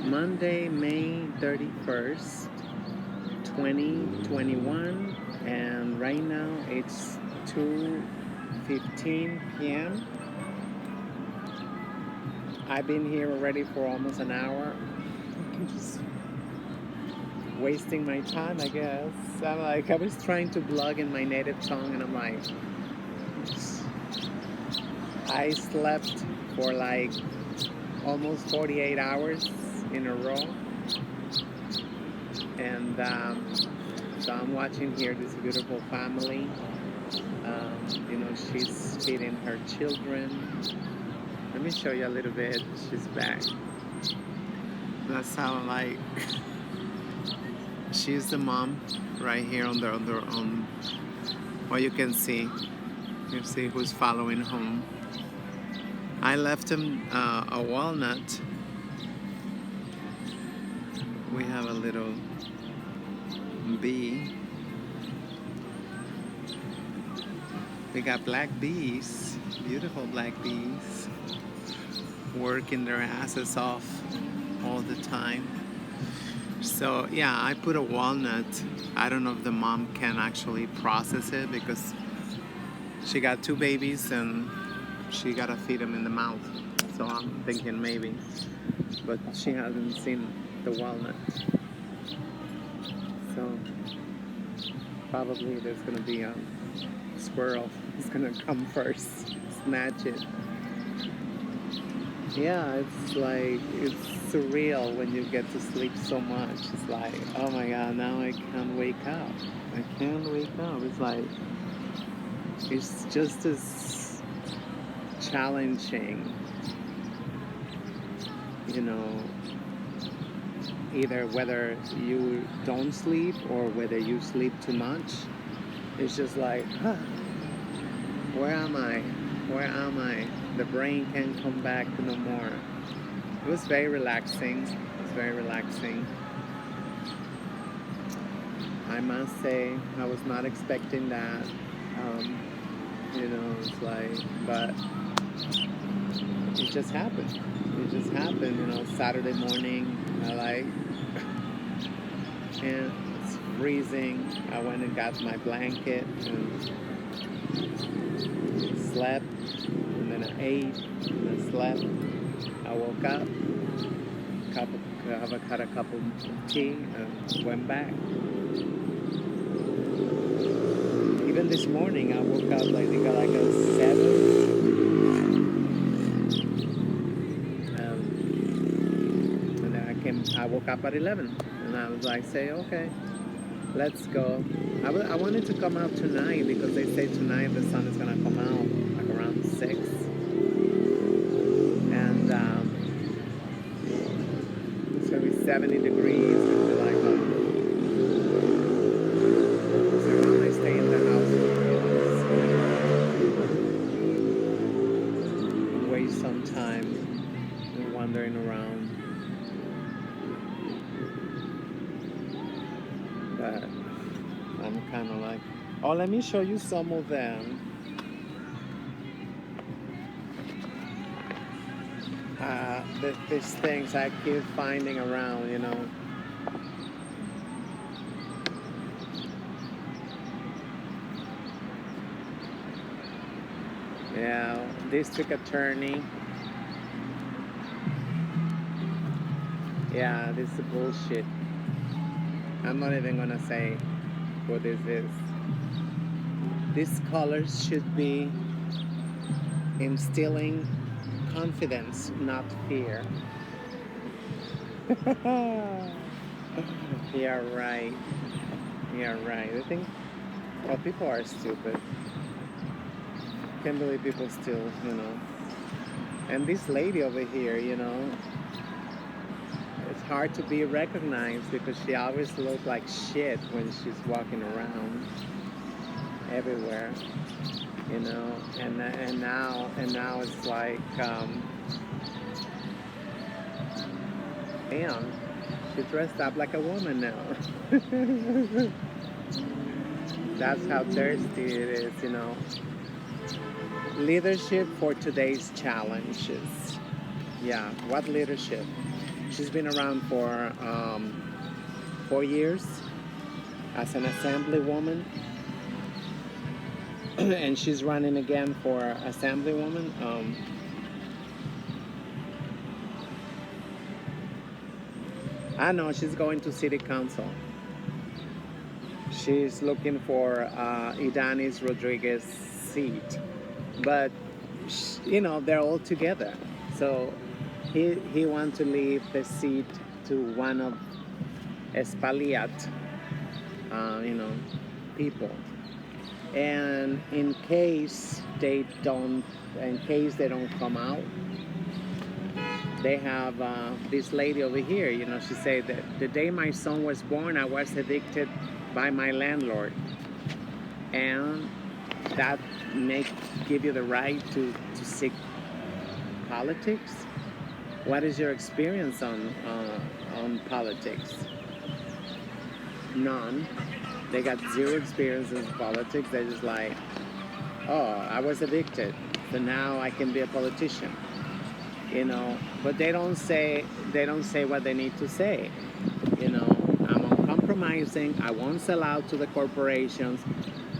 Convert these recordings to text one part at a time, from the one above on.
Monday, May 31st, 2021, and right now it's 2:15 p.m. I've been here already for almost an hour. I'm just wasting my time, I guess. I was trying to blog in my native tongue, and I'm like, I slept for like almost 48 hours in a row. And so I'm watching here this beautiful family. She's feeding her children. Let me show you a little bit. She's back. That's how like she's the mom right here on what you can see. You see who's following home. I left him a walnut. We have a little bee. We got black bees, beautiful black bees, working their asses off all the time. So yeah, I put a walnut. I don't know if the mom can actually process it because she got two babies and she gotta feed them in the mouth. So I'm thinking maybe, but she hasn't seen the walnut. So probably there's gonna be a squirrel. It's gonna come first, snatch it. Yeah, it's surreal when you get to sleep so much. It's like, oh my god, now I can't wake up. I can't wake up. It's like, it's just as challenging, you know, either whether you don't sleep or whether you sleep too much. It's just like, huh, where am I? Where am I? The brain can't come back no more. It was very relaxing. It was very relaxing. I must say, I was not expecting that. It's like, but it just happened. It just happened. Saturday morning, and it's freezing. I went and got my blanket and slept, and then I ate, and I slept. I woke up, had a cup of tea, and went back. Even this morning, I woke up like a 7. And then I woke up at 11, and I was like, okay, let's go. I wanted to come out tonight because they say tonight the sun is gonna come out like around 6, and it's gonna be 70 degrees. And like, so when I stay in the house, waste some time wandering around. But I'm kind of like, oh, let me show you some of them. These things I keep finding around. Yeah, district attorney. Yeah, this is bullshit. I'm not even gonna say what this is. These colors should be instilling confidence, not fear. Yeah, right. Yeah, right. I think, well, people are stupid. Can't believe people still. And this lady over here, it's hard to be recognized because she always looks like shit when she's walking around everywhere. And now it's like, damn, she dressed up like a woman now. That's how thirsty it is. Leadership for today's challenges. Yeah, what leadership? She's been around for 4 years as an assemblywoman, and she's running again for assemblywoman. I know she's going to city council. She's looking for Idanis Rodriguez seat, but they're all together. So he wants to leave the seat to one of Espaliat, people. And in case they don't come out, they have this lady over here. She said that the day my son was born, I was evicted by my landlord, and that may give you the right to seek politics. What is your experience on politics? None. They got zero experience in politics. They're just like, oh, I was evicted, so now I can be a politician. But they don't say what they need to say. I'm uncompromising. I won't sell out to the corporations.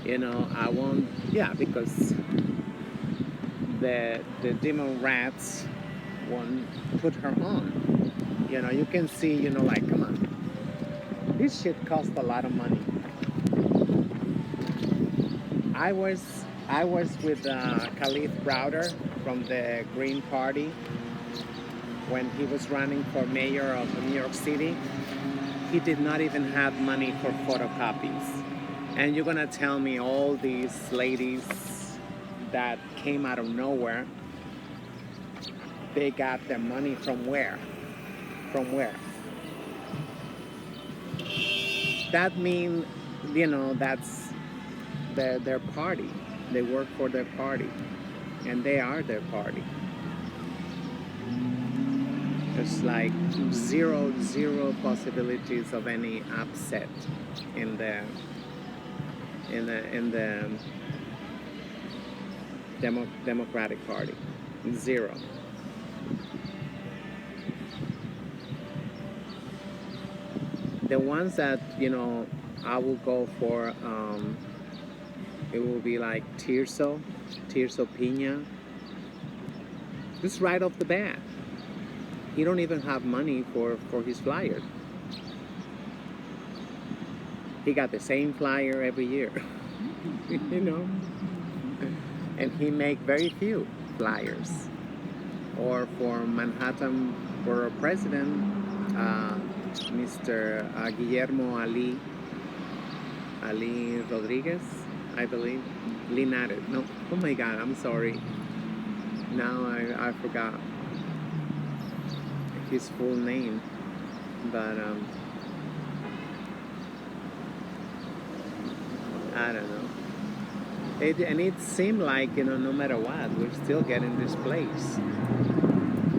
I won't. Yeah, because the Democrats won't put her on. You can see. Like, come on, this shit costs a lot of money. I was with Khalid Browder from the Green Party when he was running for mayor of New York City. He did not even have money for photocopies. And you're gonna tell me all these ladies that came out of nowhere, they got their money from where? From where? That means, that's their party. They work for their party, and they are their party. There's like zero possibilities of any upset in the Democratic Party. Zero. The ones that I will go for, it will be like Tirso Pina. Just right off the bat, he don't even have money for his flyer. He got the same flyer every year, and he make very few flyers. Or for Manhattan Borough President, Mr. Guillermo Ali Rodriguez, I believe. Linares. No, oh my God, I'm sorry. Now I forgot his full name, but I don't know. It seemed like no matter what, we're still getting this place.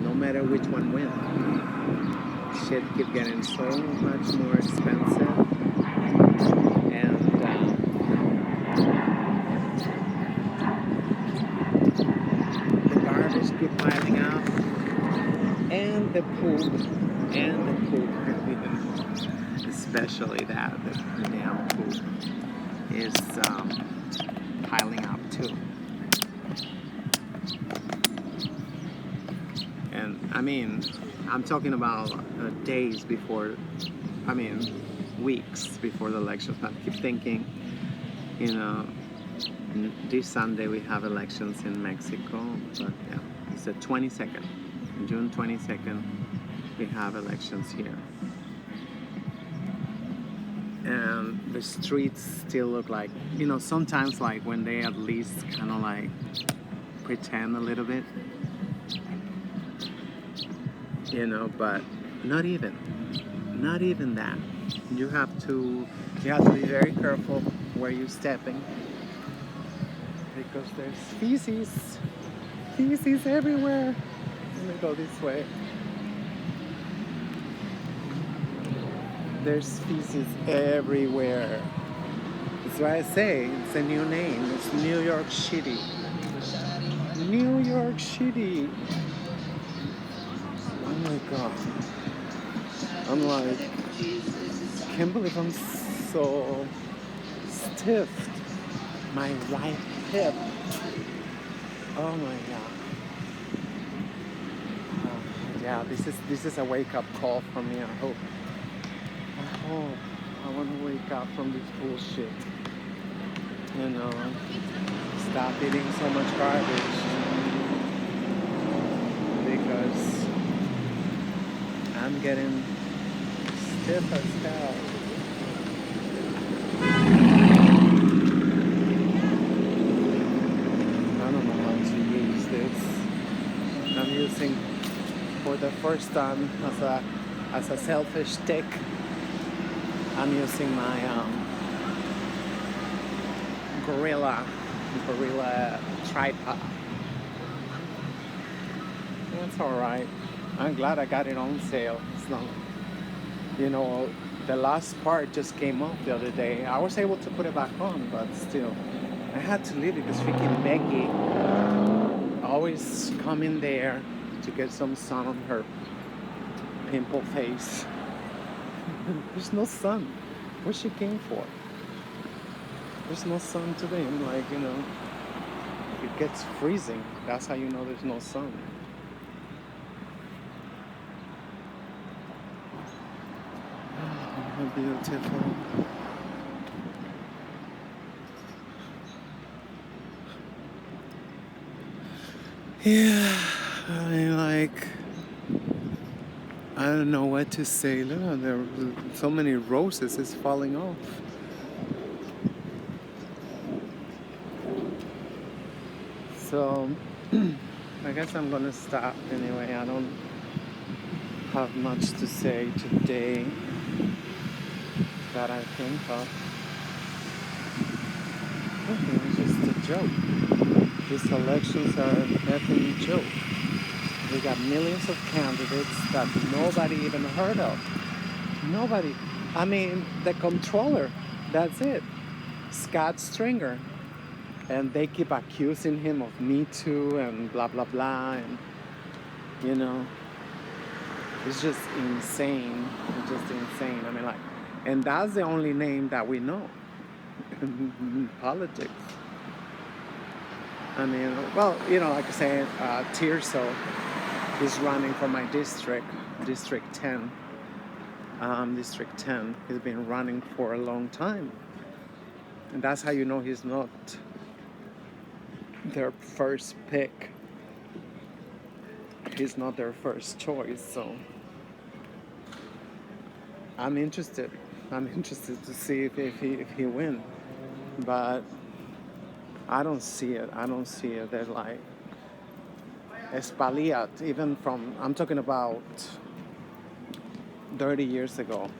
No matter which one wins, shit keep getting so much more expensive, and the garbage keep piling up, and the poop, especially the damn poop is piling up too. And I'm talking about days before, weeks before the elections. I keep thinking, this Sunday we have elections in Mexico, but yeah, it's the 22nd, June 22nd, we have elections here. And the streets still look like, sometimes like when they at least kind of like pretend a little bit, but not even that. You have to be very careful where you're stepping, because there's feces everywhere. Let me go this way. There's feces everywhere. That's why I say it's a new name. It's New York City. New York City. Oh my God. I'm like, can't believe I'm so stiff. My right hip. Oh my god. Yeah, this is a wake up call for me. I hope I want to wake up from this bullshit. You know, stop eating so much garbage because I'm getting stiff as hell. I don't know how to use this. I'm using for the first time as a selfish stick. I'm using my gorilla tripod. That's all right. I'm glad I got it on sale. It's not, you know, the last part just came off the other day. I was able to put it back on, but still, I had to leave it because freaking Becky always come in there to get some sun on her pimple face. There's no sun. What she came for? There's no sun today. I'm like, it gets freezing. That's how you know there's no sun. Oh, beautiful. Yeah, I mean, like, I don't know what to say. Look, there are so many roses is falling off. So, I guess I'm gonna stop anyway. I don't have much to say today that I think of. It's just a joke. These elections are a effing joke. We got millions of candidates that nobody even heard of. Nobody. I mean, the controller, that's it. Scott Stringer. And they keep accusing him of Me Too and blah, blah, blah. And, it's just insane. It's just insane. I mean, like, and that's the only name that we know in politics. I mean, well, like I said, Tirso is running for my district, District 10. District 10. He's been running for a long time. And that's how you know he's not their first pick. He's not their first choice, so I'm interested. I'm interested to see if he wins. But I don't see it. They're like Espaliat, even from, I'm talking about 30 years ago.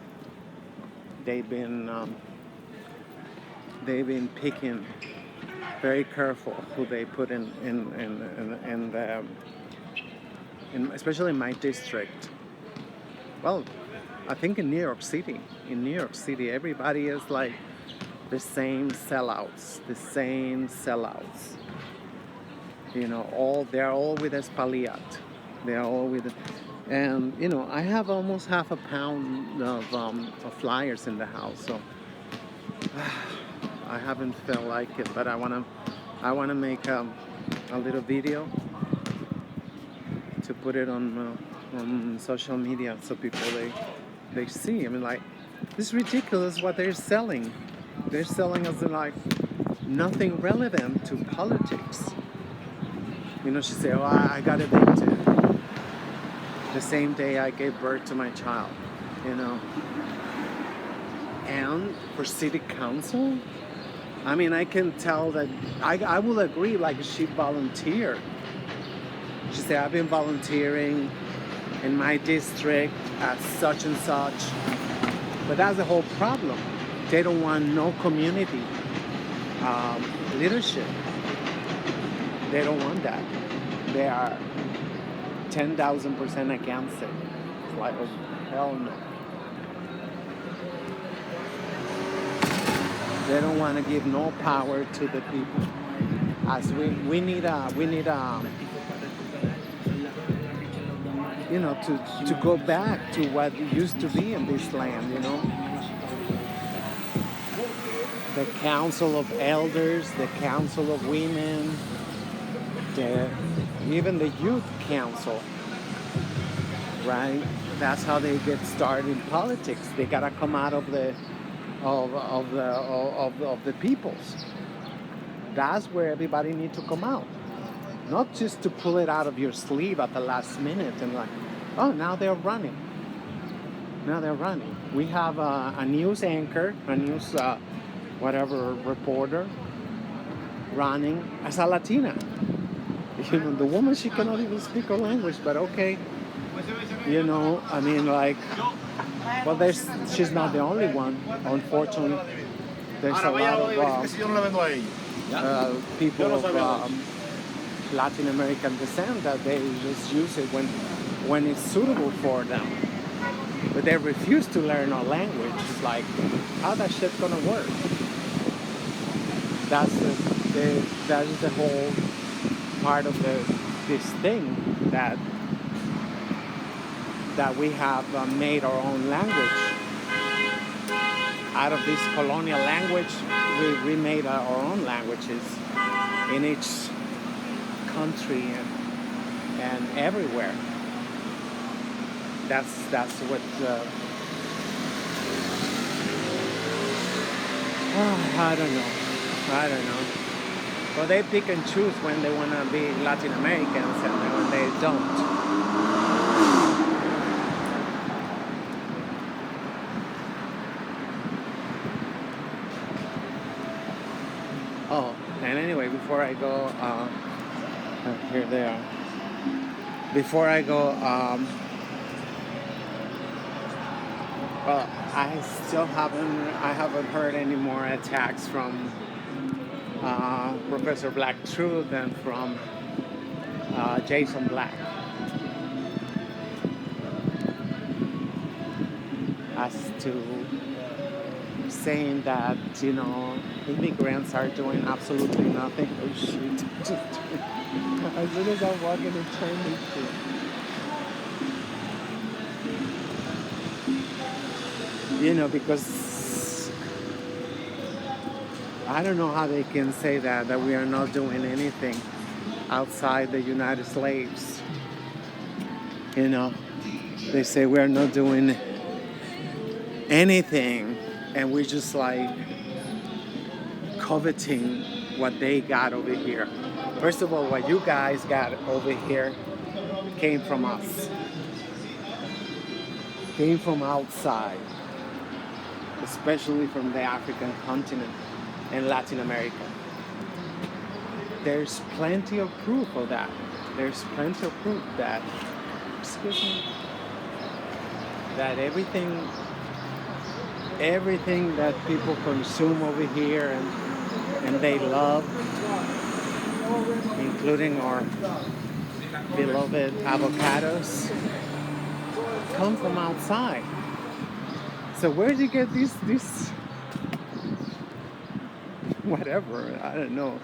They've been picking very careful who they put in especially in my district. Well, I think in New York City, everybody is like the same sellouts. They're all with Espaliat. They're all with it. And I have almost half a pound of flyers in the house, so I haven't felt like it, but I wanna make a little video to put it on social media so people they see. I mean, like, it's ridiculous what they're selling. They're selling us like nothing relevant to politics. She said, "Oh, I got evicted the same day I gave birth to my child." And for city council, I mean, I can tell that I will agree. Like, she volunteered. She said, "I've been volunteering in my district at such and such." But that's the whole problem. They don't want no community leadership. They don't want that. They are 10,000% against it. It's like, oh, hell no. They don't want to give no power to the people. As we need to go back to what used to be in this land, the council of elders, the council of women, the, even the youth council, right? That's how they get started in politics. They gotta come out of the peoples. That's where everybody needs to come out, not just to pull it out of your sleeve at the last minute and like, oh, now they're running. Now they're running. We have a news anchor, a news whatever reporter running as a Latina. The woman, she cannot even speak her language, but okay. I mean, like, well, she's not the only one. Unfortunately, there's a lot of people of Latin American descent that they just use it when it's suitable for them. But they refuse to learn our language. It's like, how that shit gonna work? That's the whole part of this thing that we have made our own language. Out of this colonial language, we remade our own languages in each country and everywhere. That's what. I don't know. Well, they pick and choose when they want to be Latin Americans and when they don't. Oh, and anyway, before I go, here they are. Before I go, well, I haven't heard any more attacks from Professor Black Truth and from Jason Black. As to saying that, immigrants are doing absolutely nothing. Oh shit. As soon as I walk in and turn this shit. Because I don't know how they can say that we are not doing anything outside the United States. They say we are not doing anything, and we're just like coveting what they got over here. First of all, what you guys got over here came from us. Came from outside, especially from the African continent and Latin America. There's plenty of proof of that. There's plenty of proof that, that everything that people consume over here and they love, including our beloved avocados, come from outside. So where do you get this whatever, I don't know.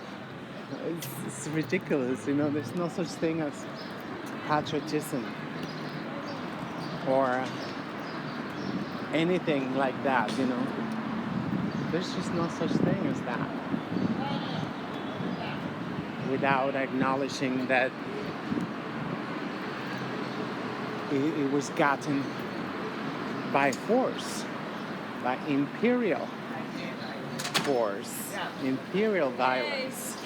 It's ridiculous, there's no such thing as patriotism or anything like that, There's just no such thing as that. Without acknowledging that it was gotten by force, by imperial force, imperial violence,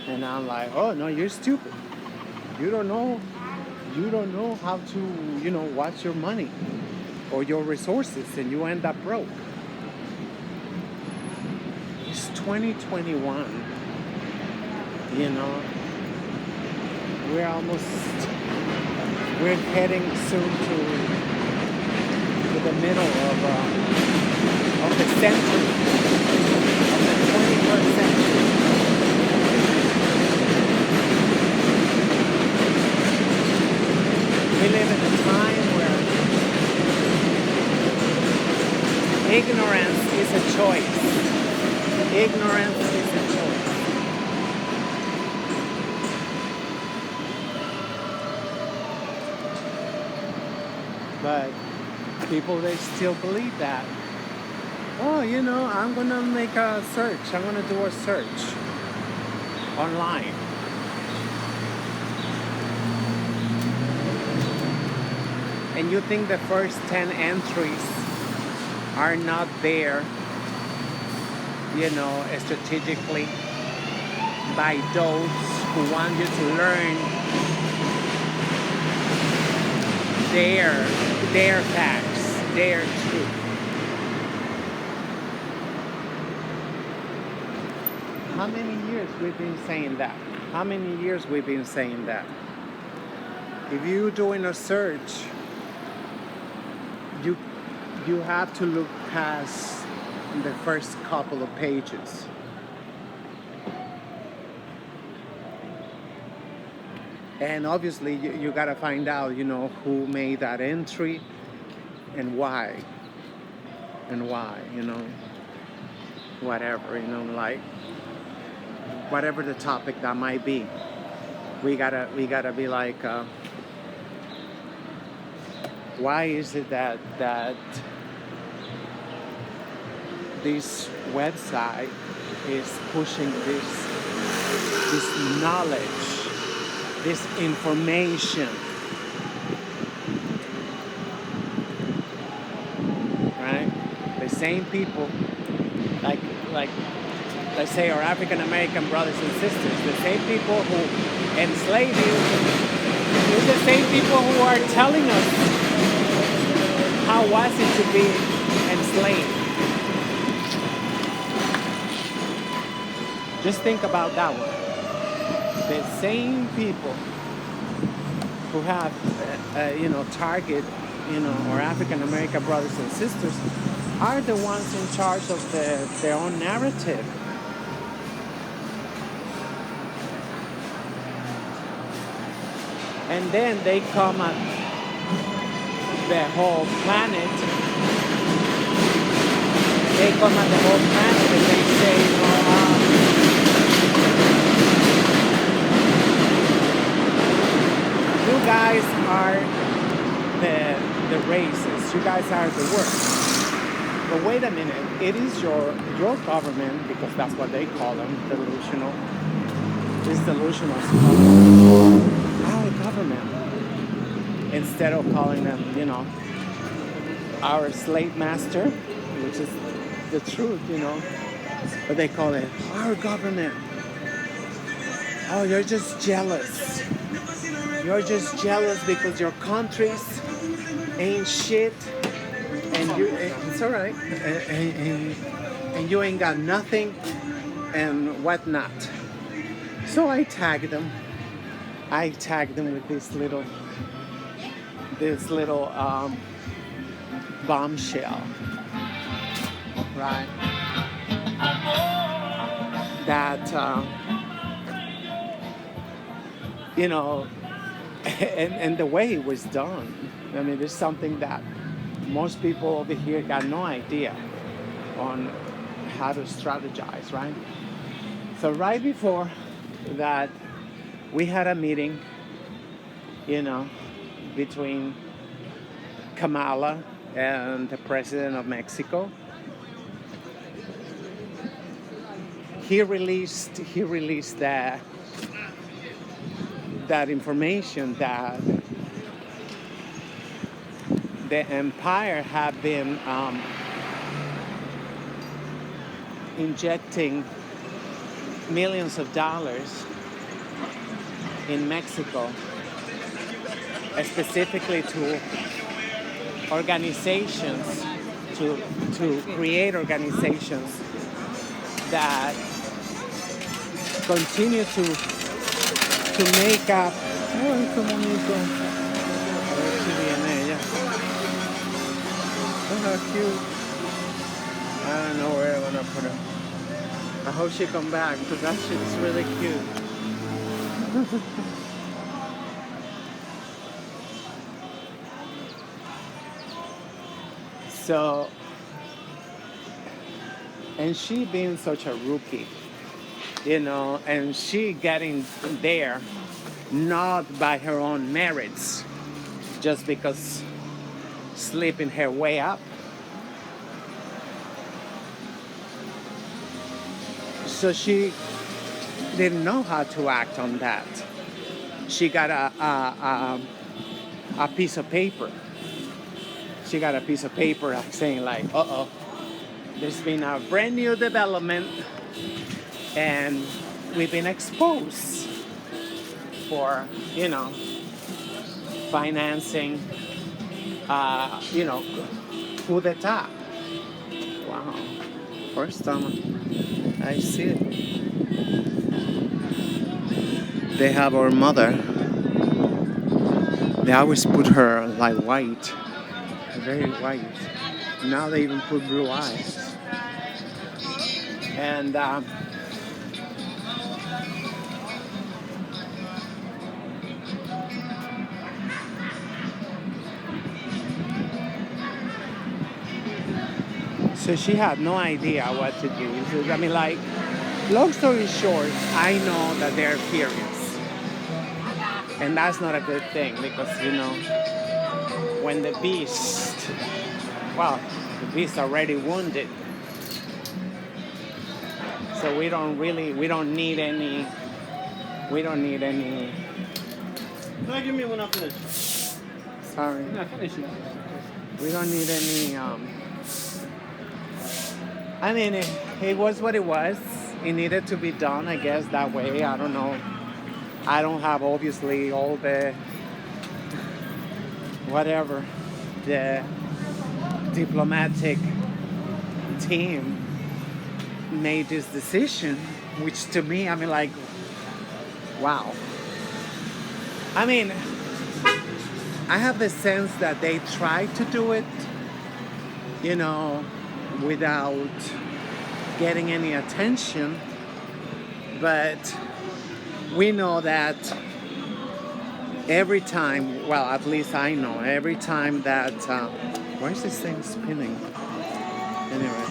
And I'm like, oh no, you're stupid. You don't know how to, watch your money or your resources, and you end up broke. It's 2021. We're heading soon to the middle of the century, of the 21st century. We live in a time where ignorance is a choice. Ignorance is a choice. But people, they still believe that. Oh, I'm gonna make a search. I'm gonna do a search online. And you think the first 10 entries are not there, strategically by those who want you to learn their facts, their truth. How many years we've been saying that? How many years we've been saying that? If you're doing a search, you have to look past the first couple of pages. And obviously you got to find out, who made that entry and why. Whatever, like whatever the topic that might be. We gotta be like, why is it that this website is pushing this knowledge, this information, right? The same people, like let's say our African American brothers and sisters, the same people who enslaved you, they're the same people who are telling us how was it to be enslaved. Just think about that one. The same people who have, target, our African American brothers and sisters are the ones in charge of their own narrative. And then they come at the whole planet. They come at the whole planet and they say, you guys are the racists. You guys are the worst. But wait a minute. It is your government, because that's what they call them, delusional. It's delusional. Our government. Instead of calling them, our slave master, which is the truth, But they call it our government. Oh, you're just jealous. You're just jealous because your countries ain't shit, and it's all right, and you ain't got nothing, and whatnot. So I tagged them with this little bombshell, right? That and the way it was done. I mean, there's something that most people over here got no idea on how to strategize, right? So right before that, we had a meeting, between Kamala and the president of Mexico. He released that information that the empire had been injecting millions of dollars in Mexico, specifically to organizations, to create organizations that continue to make up. Oh, qué bonito. A ver si viene ella. Oh, how cute. I don't know where I'm gonna put her. I hope she come back, because that shit's really cute. So, and she being such a rookie, and she getting there not by her own merits, just because sleeping her way up. So she didn't know how to act on that. She got a piece of paper. She got a piece of paper saying like, uh-oh, there's been a brand new development and we've been exposed for, financing, coup d'etat. Wow. First time I see it. They have our mother. They always put her like white, very white. Now they even put blue eyes. And so she had no idea what to do. So, I mean, like, long story short, I know that they're furious. And that's not a good thing because, when the beast already wounded. So we don't need any. No, give me one after this. Sorry. No, finish it. We don't need any. I mean, it was what it was. It needed to be done, I guess, that way. I don't know. I don't have, obviously, all the the diplomatic team made this decision, which to me, I mean, like, wow. I mean, I have the sense that they tried to do it, without getting any attention, but we know that every time, well, at least I know, every time that, why is this thing spinning? Anyway,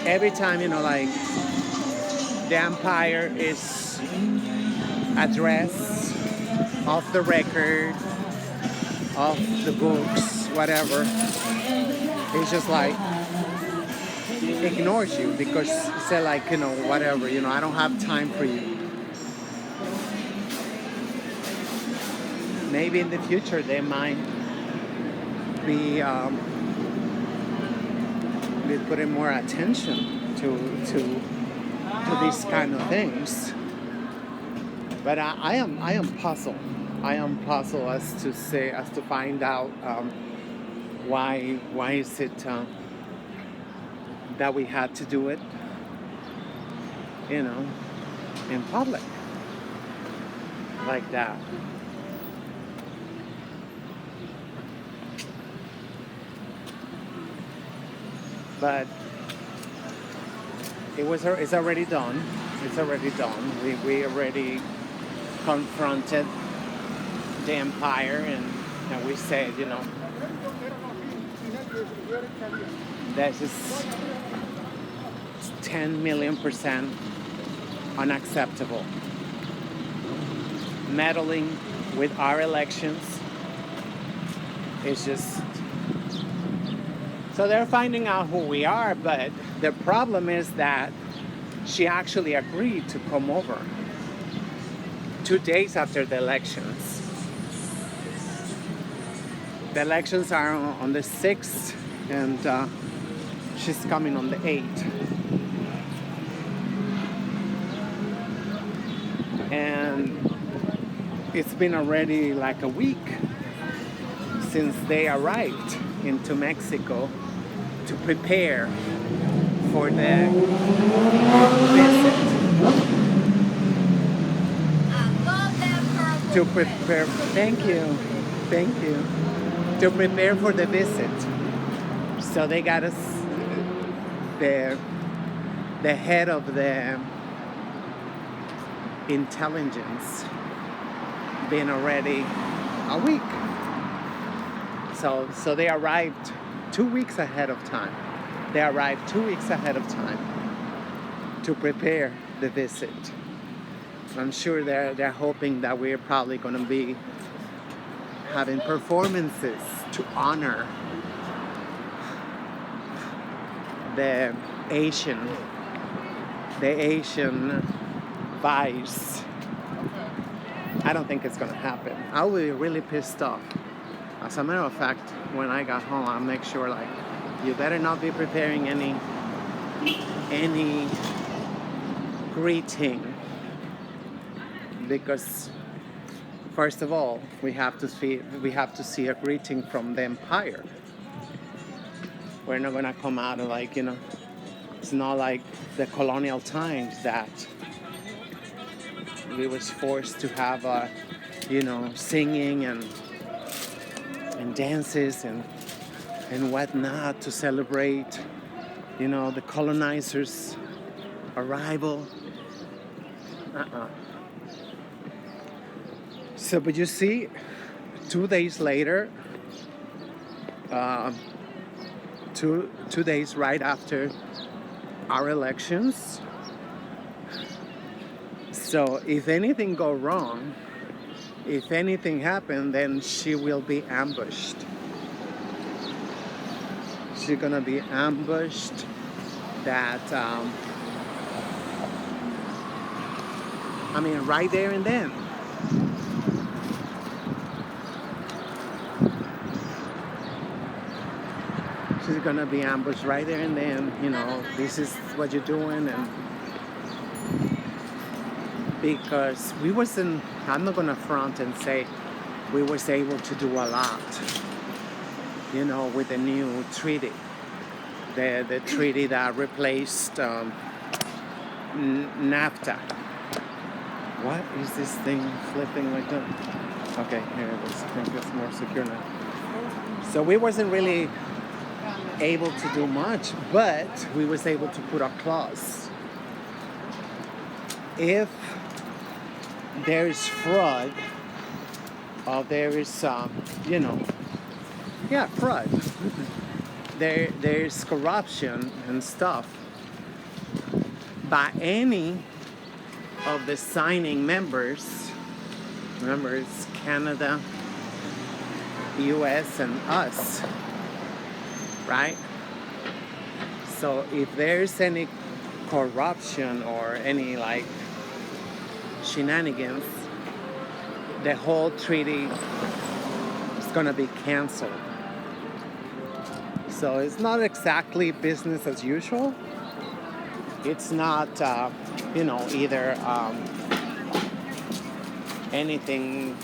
every time, like, the empire is addressed off the record, off the books, whatever, it's just like, ignores you because say like, whatever, I don't have time for you. Maybe in the future they might be putting more attention to these kind of things. But I am puzzled. I am puzzled as to find out why is it that we had to do it, in public like that. But it's already done. It's already done. We already confronted the empire and we said, this is 10 million% unacceptable. Meddling with our elections is just... So they're finding out who we are, but the problem is that she actually agreed to come over 2 days after the elections. The elections are on the 6th, and she's coming on the 8th. And it's been already like a week since they arrived into Mexico to prepare for the visit. To prepare, thank you. To prepare for the visit. So they got us, the head of the intelligence been already a week. So they arrived 2 weeks ahead of time. They arrived 2 weeks ahead of time to prepare the visit. I'm sure they're hoping that we're probably going to be having performances to honor the Asian, the Asian vice. I don't think it's gonna happen. I'll be really pissed off. As a matter of fact, when I got home, I'll make sure like you better not be preparing any greeting, because first of all we have to see a greeting from the empire. We're not gonna come out of like, it's not like the colonial times that we was forced to have singing and dances and whatnot to celebrate the colonizers' arrival. So, but you see, 2 days later, two days right after our elections. So if anything go wrong, if anything happen, then she will be ambushed. She's gonna be ambushed. That right there and then. She's gonna be ambushed right there and then. This is what you're doing, and because I'm not gonna front and say we was able to do a lot, with the new treaty, the treaty that replaced NAFTA. What is this thing flipping like that? Okay, here it is. I think it's more secure now. So we wasn't really able to do much, but we was able to put a clause. If there is fraud, or there is fraud, there's corruption and stuff by any of the signing members. Remember, it's Canada, US, and us, right? So if there's any corruption or any shenanigans, the whole treaty is gonna be canceled. So it's not exactly business as usual. It's not, either anything,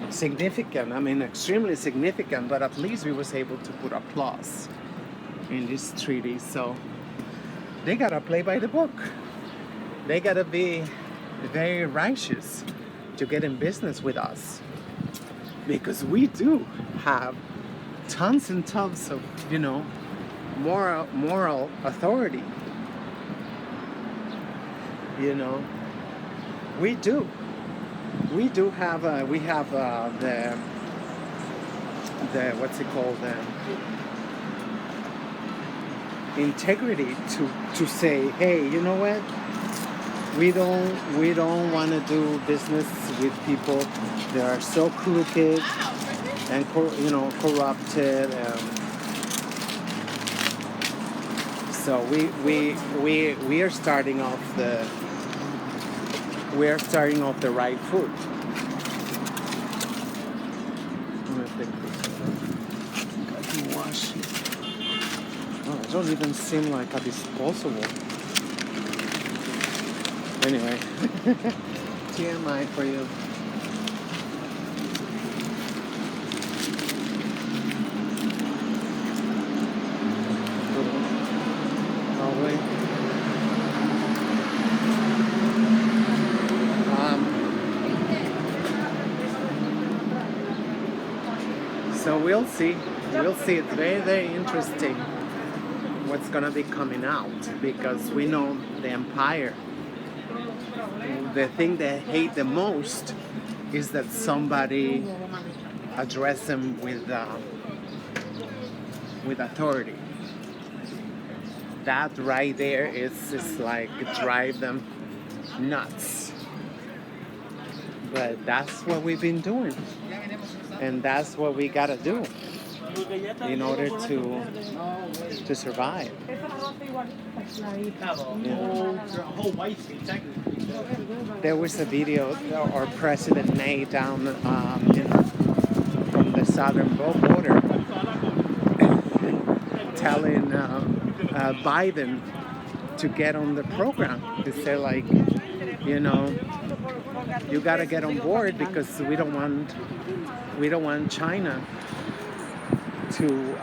significant. Extremely significant, but at least we was able to put a clause in this treaty. So they gotta play by the book. They gotta be very righteous to get in business with us, because we do have tons and tons of moral authority. We do have the what's it called, the integrity to say, hey, you know what, we don't want to do business with people that are so crooked and corrupted. So we are starting off the right foot. I can wash it. Oh, it doesn't even seem like a disposable. Anyway, TMI for you. Probably. So we'll see. It's very, very interesting what's gonna be coming out, because we know the empire. The thing they hate the most is that somebody address them with authority. That right there is like drive them nuts. But that's what we've been doing. And that's what we gotta do in order to survive. Whole white seat, technically. There was a video or President May down from the southern border telling Biden to get on the program. He said, like, you know, you got to get on board because we don't want China to.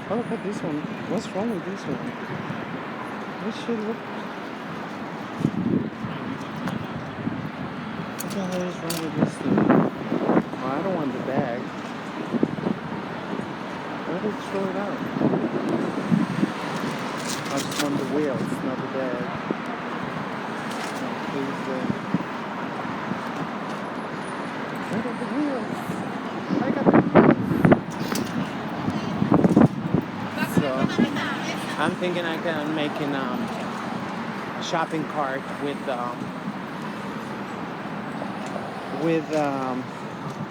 Oh, look at this one. What's wrong with this one? This should look. What the hell is wrong with this thing? Oh, I don't want the bag. Why did they throw it out? I just want the wheels, not the bag. Please, where are the wheels? I got the wheels. So, I'm thinking I can make a shopping cart with oh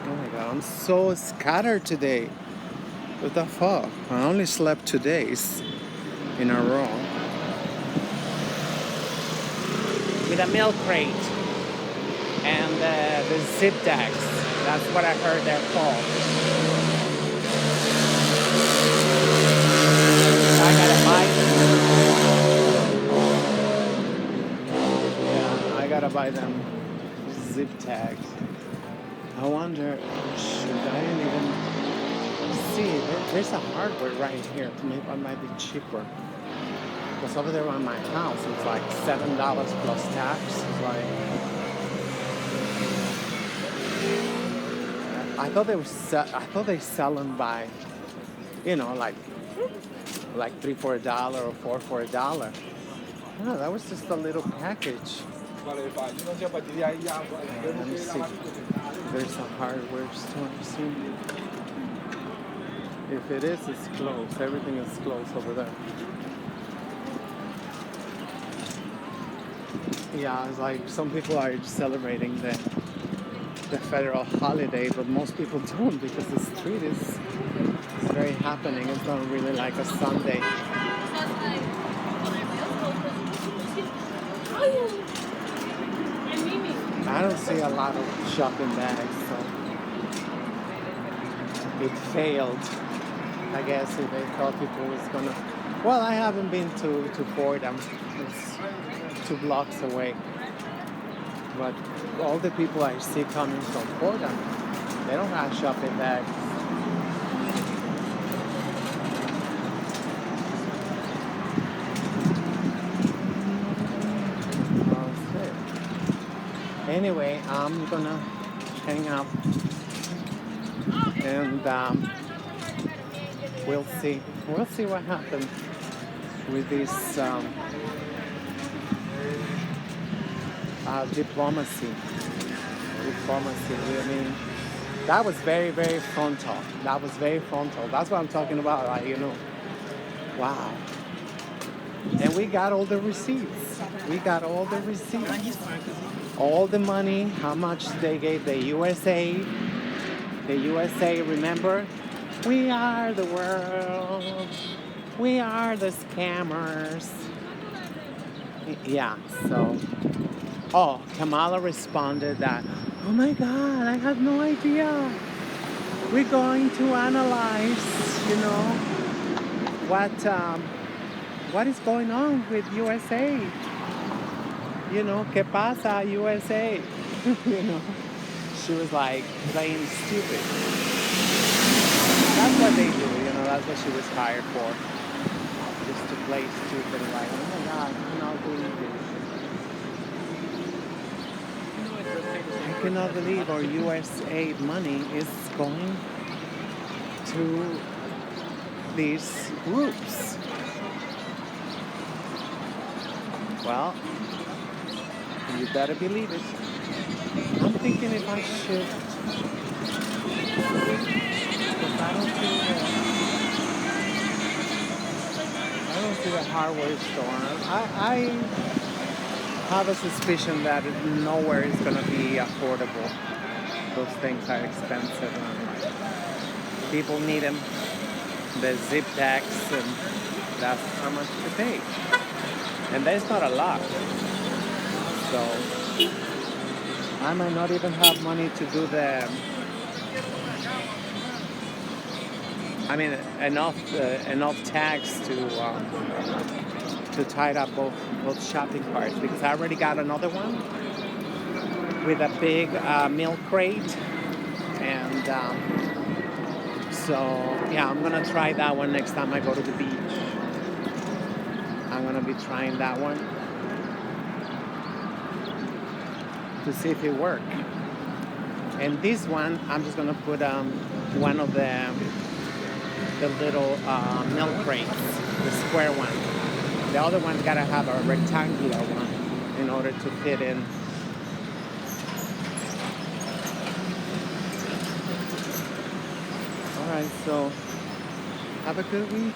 my god, I'm so scattered today. What the fuck? I only slept 2 days in a row. With a milk crate and the zip tags. That's what I heard they're called. I gotta buy them. Yeah, I gotta buy them zip tags. I wonder, should I even see? There's a hardware right here. Maybe it might be cheaper. Because over there on my house, it's like $7 plus tax. It's like, I thought they sell them by, like $3 for $1 or $4 for $1. No, that was just a little package. Let me see. There's a hardware store soon. If it is, it's closed. Everything is closed over there. Yeah, it's like some people are celebrating the federal holiday, but most people don't because the street is very happening. It's not really like a Sunday. I don't see a lot of shopping bags, so it failed. I guess if they thought people was gonna. Well, I haven't been to Fordham. It's 2 blocks away. But all the people I see coming from Fordham, they don't have shopping bags. Anyway, I'm gonna hang up and we'll see what happens with this diplomacy. I mean, that was very, very frontal. That's what I'm talking about. Like, wow. And we got all the receipts. All the money, how much they gave the USA. The USA, remember? We are the world. We are the scammers. Yeah, so. Oh, Kamala responded that, oh my God, I have no idea. We're going to analyze, what is going on with USA. ¿Qué pasa, USA? She was like playing stupid. That's what they do, that's what she was hired for. Just to play stupid, like, oh my God, I cannot believe this. I cannot believe our USA money is going to these groups. Well, you better believe it. I'm thinking if I should, because I don't see the hardware store. have a suspicion that nowhere is gonna be affordable. Those things are expensive. And people need them. The zip tax, and that's how much to pay. And that's not a lot. So I might not even have money to do enough tax to tie up both shopping carts, because I already got another one with a big milk crate, and so yeah, I'm gonna try that one next time I go to the beach. I'm gonna be trying that one to see if it works. And this one, I'm just gonna put one of the little milk crates, the square one. The other one's gotta have a rectangular one in order to fit in. All right, so have a good week.